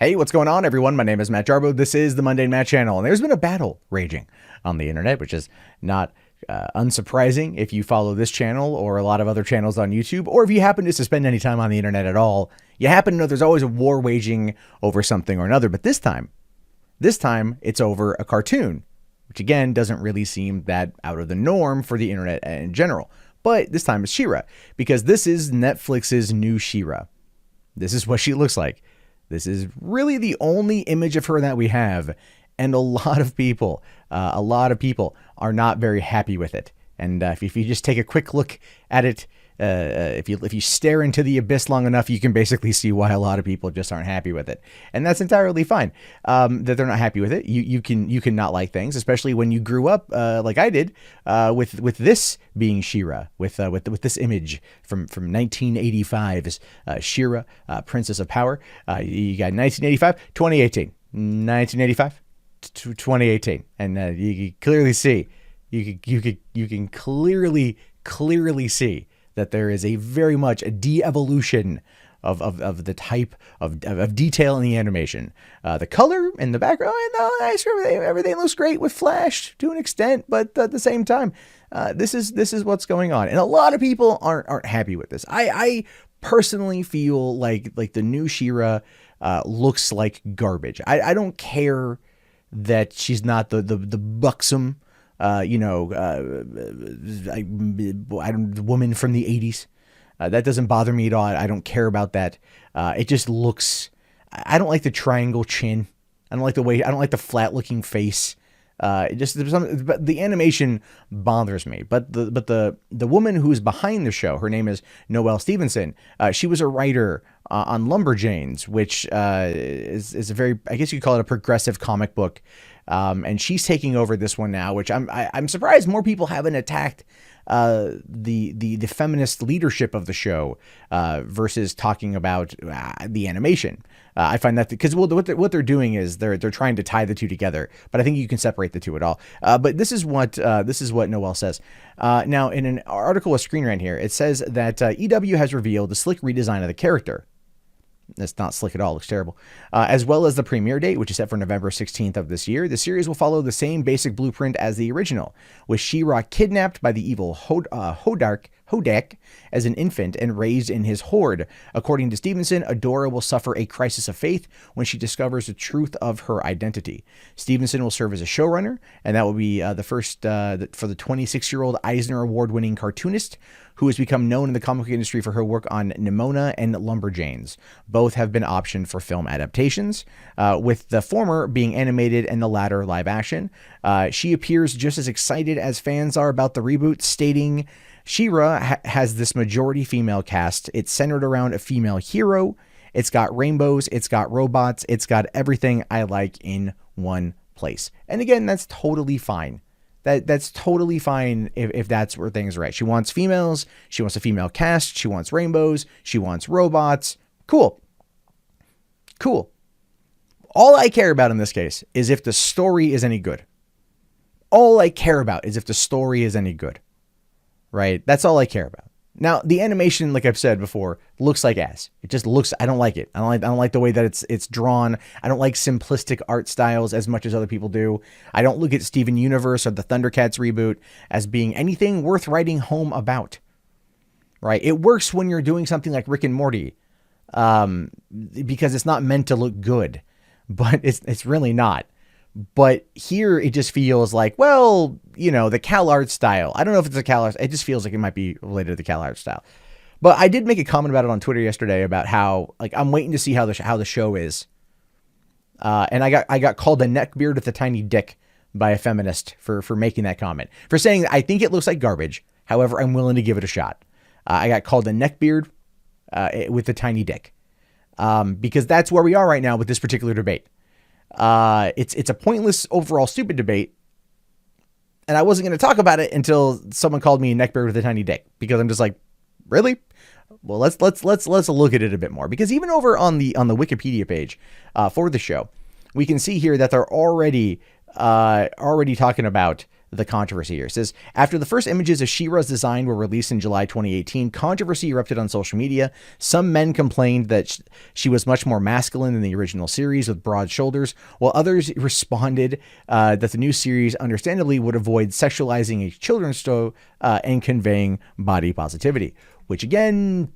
Hey, what's going on, everyone? My name is Matt Jarbo. This is the Mundane Matt channel, and there's been a battle raging on the internet, which is not unsurprising if you follow this channel or a lot of other channels on YouTube, or if you happen to spend any time on the internet at all. You happen to know there's always a war waging over something or another, but this time it's over a cartoon, which again doesn't really seem that out of the norm for the internet in general. But this time it's She-Ra, because this is Netflix's new She-Ra. This is what she looks like. This is really the only image of her that we have, and a lot of people are not very happy with it. And if you just take a quick look at it, if you stare into the abyss long enough, you can basically see why a lot of people just aren't happy with it, and that's entirely fine. That they're not happy with it. You can not like things, especially when you grew up like I did with this being She-Ra, with this image from 1985's She-Ra, Princess of Power. You got 1985, 2018, 1985 to 2018, and you can clearly see. You can clearly see that there is a very much a de-evolution of the type of detail in the animation. The color and the background, nice, everything looks great with Flash to an extent, but at the same time, this is what's going on, and a lot of people aren't happy with this. I personally feel like the new She-Ra looks like garbage. I don't care that she's not the buxom, woman from the 80s. That doesn't bother me at all. I don't care about that. It just looks, I don't like the triangle chin. I don't like the flat looking face. But the animation bothers me. But the woman who's behind the show, her name is Noelle Stevenson. She was a writer on LUMBERJANES, which is a very, I guess you could call it a progressive comic book. And she's taking over this one now, which I'm surprised more people haven't attacked the feminist leadership of the show versus talking about the animation. I find that because what they're doing is they're trying to tie the two together, but I think you can separate the two at all. But this is what Noelle says. Now, in an article with Screen Rant here, it says that EW has revealed a slick redesign of the character. It's not slick at all. It looks terrible. As well as the premiere date, which is set for November 16th of this year. The series will follow the same basic blueprint as the original, with She-Ra kidnapped by the evil Hodak as an infant and raised in his horde. According to Stevenson, Adora will suffer a crisis of faith when she discovers the truth of her identity. Stevenson will serve as a showrunner, and that will be the first for the 26-year-old Eisner Award-winning cartoonist who has become known in the comic book industry for her work on Nimona and LUMBERJANES. Both have been optioned for film adaptations, with the former being animated and the latter live action. She appears just as excited as fans are about the reboot, stating, She-Ra has this majority female cast. It's centered around a female hero. It's got rainbows. It's got robots. It's got everything I like in one place. And again, that's totally fine. That's totally fine if that's where things are at. She wants females. She wants a female cast. She wants rainbows. She wants robots. Cool. All I care about in this case is if the story is any good. All I care about is if the story is any good. Right? That's all I care about. Now, the animation, like I've said before, looks like ass. It just looks, I don't like it. I don't like the way that it's drawn. I don't like simplistic art styles as much as other people do. I don't look at Steven Universe or the Thundercats reboot as being anything worth writing home about. Right? It works when you're doing something like Rick and Morty, because it's not meant to look good, but it's really not. But here it just feels like, well, the CalArts style. I don't know if it's a CalArts. It just feels like it might be related to the CalArts style. But I did make a comment about it on Twitter yesterday about how, like, I'm waiting to see how the show is. And I got called a neckbeard with a tiny dick by a feminist for making that comment, for saying I think it looks like garbage. However, I'm willing to give it a shot. I got called a neckbeard with a tiny dick, because that's where we are right now with this particular debate. It's a pointless, overall stupid debate, and I wasn't going to talk about it until someone called me a neckbeard with a tiny dick, because I'm just like, really? Well, let's look at it a bit more, because even over on the Wikipedia page for the show, we can see here that they're already talking about the controversy here. It says, after the first images of She-Ra's design were released in July 2018, controversy erupted on social media. Some men complained that she was much more masculine than the original series with broad shoulders, while others responded that the new series understandably would avoid sexualizing a children's show and conveying body positivity, which again,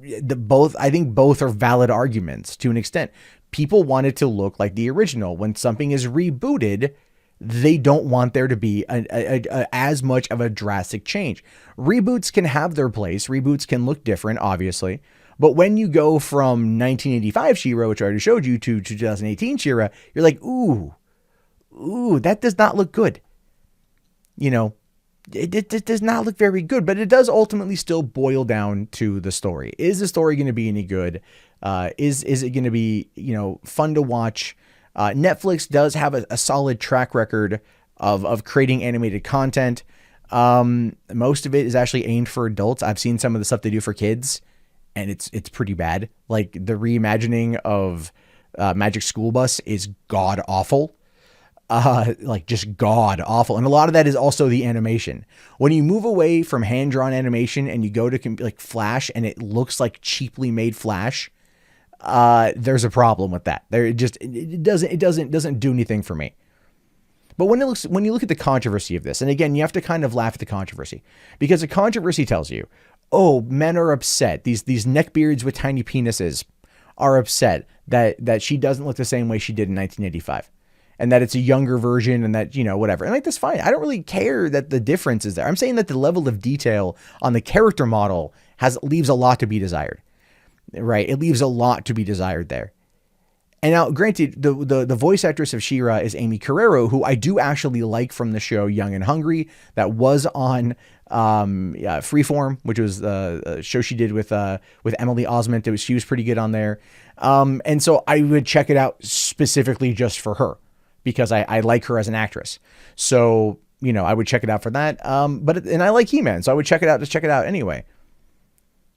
I think both are valid arguments to an extent. People want it to look like the original. When something is rebooted, they don't want there to be as much of a drastic change. Reboots can have their place. Reboots can look different, obviously. But when you go from 1985 She-Ra, which I already showed you, to 2018 She-Ra, you're like, ooh, that does not look good. You know, it does not look very good, but it does ultimately still boil down to the story. Is the story going to be any good? Is it going to be, you know, fun to watch? Netflix does have a solid track record of creating animated content. Most of it is actually aimed for adults. I've seen some of the stuff they do for kids, and it's pretty bad. Like the reimagining of Magic School Bus is god awful. Like just god awful. And a lot of that is also the animation. When you move away from hand-drawn animation and you go to like Flash and it looks like cheaply made Flash, there's a problem with that. It doesn't do anything for me. But when you look at the controversy of this, and again, you have to kind of laugh at the controversy, because the controversy tells you, oh, men are upset. These neckbeards with tiny penises are upset that she doesn't look the same way she did in 1985. And that it's a younger version, and that, you know, whatever. And like, that's fine. I don't really care that the difference is there. I'm saying that the level of detail on the character model leaves a lot to be desired, right? It leaves a lot to be desired there. And now, granted, the voice actress of She-Ra is Amy Carrero, who I do actually like from the show Young and Hungry, that was on Freeform, which was a show she did with Emily Osment. She was pretty good on there. And so I would check it out specifically just for her, because I like her as an actress. So, you know, I would check it out for that. And I like He-Man, so I would check it out anyway.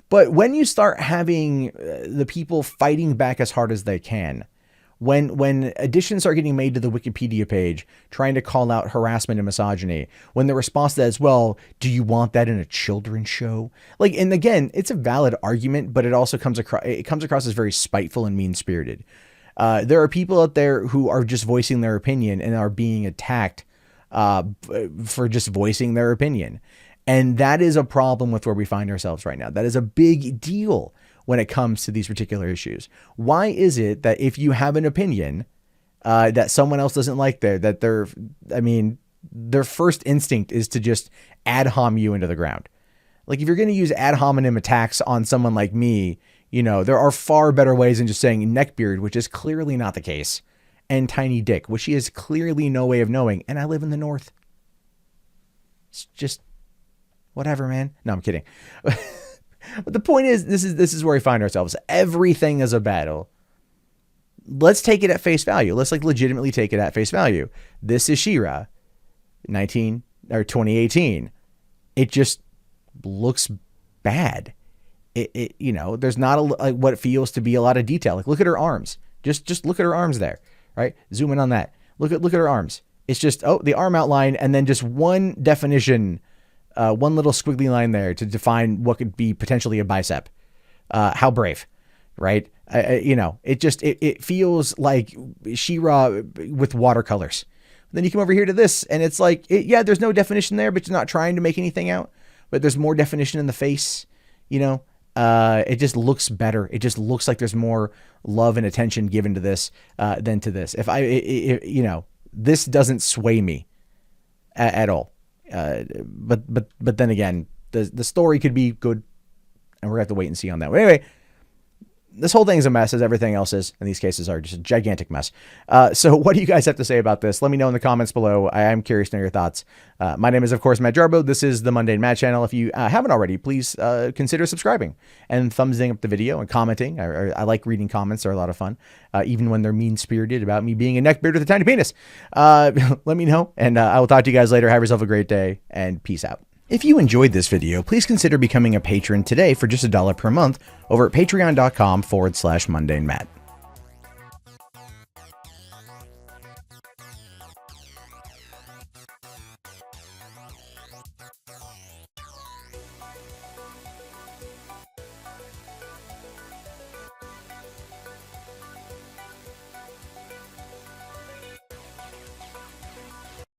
But when you start having the people fighting back as hard as they can, when additions are getting made to the Wikipedia page, trying to call out harassment and misogyny, when the response to that is, well, do you want that in a children's show? Like, and again, it's a valid argument, but it also comes across as very spiteful and mean-spirited. There are people out there who are just voicing their opinion and are being attacked for just voicing their opinion. And that is a problem with where we find ourselves right now. That is a big deal when it comes to these particular issues. Why is it that if you have an opinion that someone else doesn't like their first instinct is to just ad hom you into the ground? Like, if you're going to use ad hominem attacks on someone like me, you know, there are far better ways than just saying neckbeard, which is clearly not the case, and tiny dick, which she has clearly no way of knowing. And I live in the North. It's just whatever, man. No, I'm kidding. But the point is, this is where we find ourselves. Everything is a battle. Let's take it at face value. Let's like legitimately take it at face value. This is She-Ra, 2018. It just looks bad. It you know, there's not what feels to be a lot of detail. Like, look at her arms. Just look at her arms there, right? Zoom in on that. Look at her arms. It's just, oh, the arm outline, and then just one definition, one little squiggly line there to define what could be potentially a bicep. How brave, right? You know, it feels like She-Ra with watercolors. Then you come over here to this, and it's like, yeah, there's no definition there, but it's not trying to make anything out. But there's more definition in the face, you know. It just looks better. It just looks like there's more love and attention given to this than to this. You know, this doesn't sway me at all. But then again, the story could be good, and we're gonna have to wait and see on that. But anyway, this whole thing is a mess, as everything else is, and these cases are just a gigantic mess. So what do you guys have to say about this? Let me know in the comments below. I am curious to know your thoughts. My name is, of course, Matt Jarbo. This is the Mundane Matt channel. If you haven't already, please consider subscribing and thumbsing up the video and commenting. I like reading comments. They're a lot of fun, even when they're mean-spirited about me being a neckbeard with a tiny penis. Let me know, and I will talk to you guys later. Have yourself a great day, and peace out. If you enjoyed this video, please consider becoming a patron today for just $1 per month over at patreon.com/mundanemat.